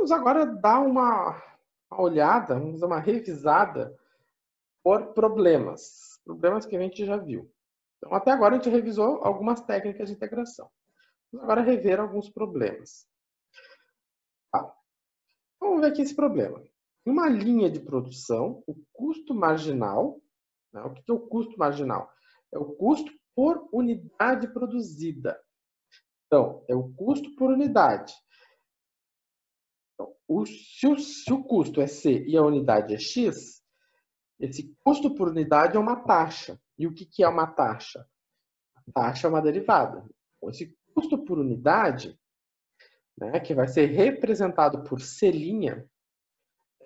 Vamos agora dar uma olhada, vamos dar uma revisada por problemas. Problemas que a gente já viu. Então, até agora a gente revisou algumas técnicas de integração. Vamos agora rever alguns problemas. Tá. Vamos ver aqui esse problema. Em uma linha de produção, o custo marginal, né? O que é o custo marginal? É o custo por unidade produzida. Então, é o custo por unidade. Então, se o custo é C e a unidade é X, esse custo por unidade é uma taxa. E o que é uma taxa? A taxa é uma derivada. Então, esse custo por unidade, né, que vai ser representado por C', é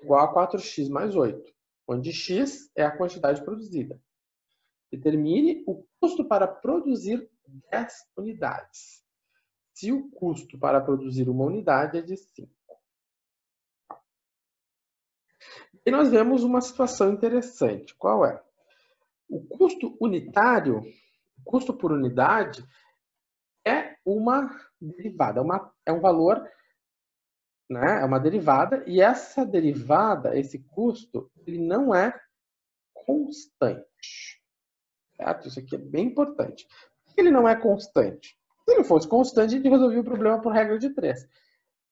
igual a 4x mais 8, onde x é a quantidade produzida. Determine o custo para produzir 10 unidades. Se o custo para produzir uma unidade é de 5. E nós vemos uma situação interessante. Qual é? O custo unitário, o custo por unidade, é uma derivada, é um valor, né? É uma derivada, e essa derivada, esse custo, ele não é constante. Certo? Isso aqui é bem importante. Por que ele não é constante? Se ele fosse constante, a gente resolvia o problema por regra de 3.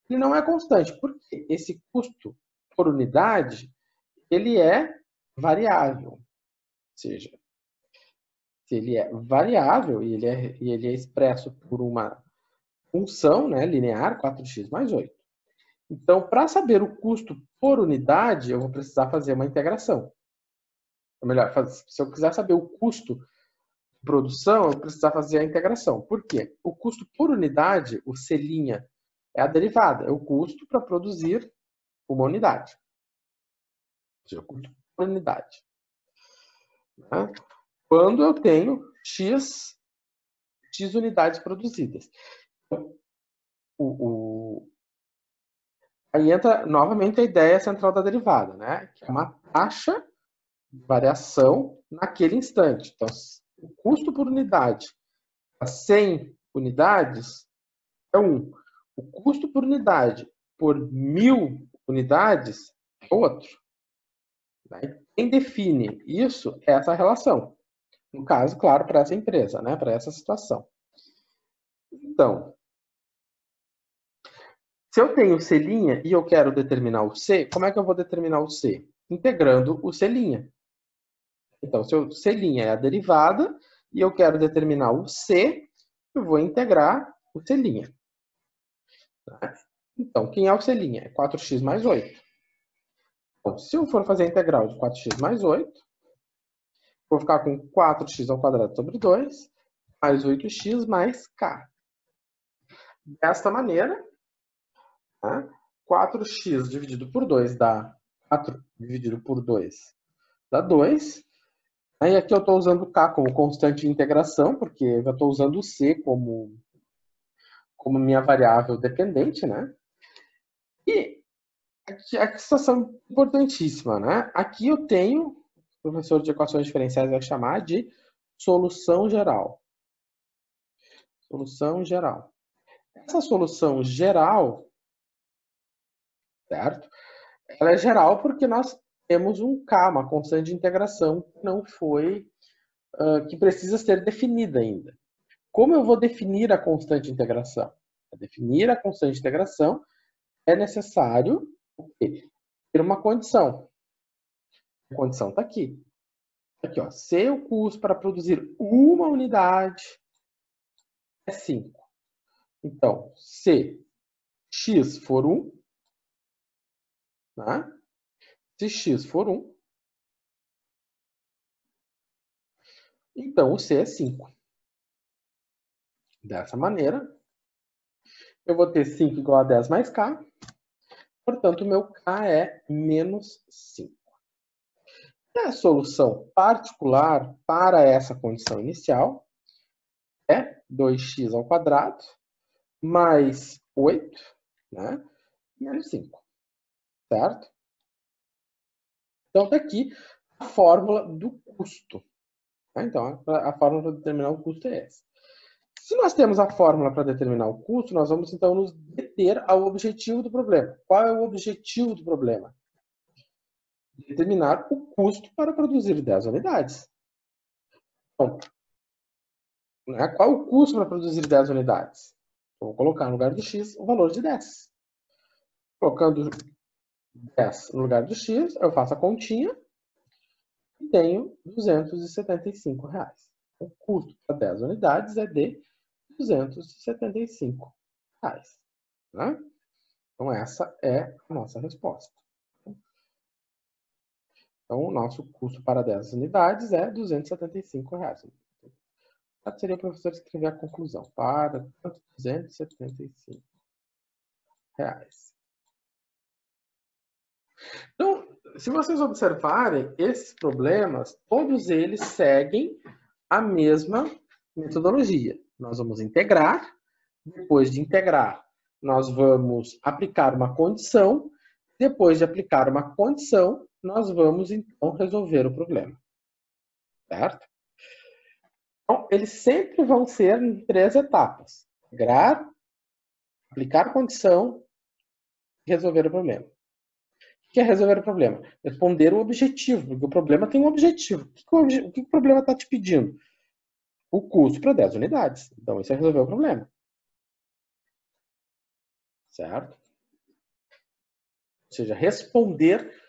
Ele não é constante, porque esse custo por unidade, ele é variável. Ou seja, se ele é variável e ele é expresso por uma função, né, linear, 4x mais 8. Então, para saber o custo por unidade, eu vou precisar fazer uma integração. Ou melhor, se eu quiser saber o custo de produção, eu vou precisar fazer a integração. Por quê? O custo por unidade, o C', é a derivada, é o custo para produzir uma unidade. Ou seja, o custo por unidade. Né? Quando eu tenho X unidades produzidas. Aí entra novamente a ideia central da derivada, né? Que é uma taxa de variação naquele instante. Então, o custo por unidade a 100 unidades é 1. O custo por unidade por 1000 unidades é outro. Quem define isso é essa relação. No caso, claro, para essa empresa, né? Para essa situação. Então, se eu tenho C' e eu quero determinar o C, como é que eu vou determinar o C? Integrando o C'. Então, se o C' é a derivada e eu quero determinar o C, eu vou integrar o C'. Então, quem é o C'? É 4x mais 8. Então, se eu for fazer a integral de 4x mais 8, vou ficar com 4x ao quadrado sobre 2, mais 8x mais k. Desta maneira, né, 4x dividido por 2 dá 4 dividido por 2 dá 2. Aí aqui eu estou usando k como constante de integração, porque eu já estou usando o c como minha variável dependente, né? E aqui a situação importantíssima, né? Aqui eu tenho, o professor de equações diferenciais vai chamar de solução geral. Solução geral. Essa solução geral, certo? Ela é geral porque nós temos um k, uma constante de integração que não foi, que precisa ser definida ainda. Como eu vou definir a constante de integração? Para definir a constante de integração, é necessário ter uma condição. A condição está aqui. Aqui, ó. Se o custo para produzir uma unidade é 5. Então, se x for 1, né? Se x for 1, então o C é 5. Dessa maneira, eu vou ter 5 igual a 10 mais K. Portanto, o meu K é menos 5. E a solução particular para essa condição inicial é 2x ao quadrado mais 8, né? Menos 5. Certo? Então, está aqui a fórmula do custo. Então, a fórmula para determinar o custo é essa. Se nós temos a fórmula para determinar o custo, nós vamos então nos deter ao objetivo do problema. Qual é o objetivo do problema? Determinar o custo para produzir 10 unidades. Então, qual o custo para produzir 10 unidades? Eu vou colocar no lugar de X o valor de 10. Colocando 10 no lugar de X, eu faço a continha e tenho R$275. O custo para 10 unidades é de R$275. Né? Então, essa é a nossa resposta. Então, o nosso custo para 10 unidades é R$275. Seria o professor escrever a conclusão. Para R$275. Então, se vocês observarem, esses problemas, todos eles seguem a mesma metodologia. Nós vamos integrar, depois de integrar, nós vamos aplicar uma condição, depois de aplicar uma condição, nós vamos então resolver o problema. Certo? Então, eles sempre vão ser em 3 etapas. Integrar, aplicar condição e resolver o problema. O que é resolver o problema? Responder o objetivo, porque o problema tem um objetivo. O que o problema está te pedindo? O custo para 10 unidades. Então, isso é resolver o problema. Certo? Ou seja, responder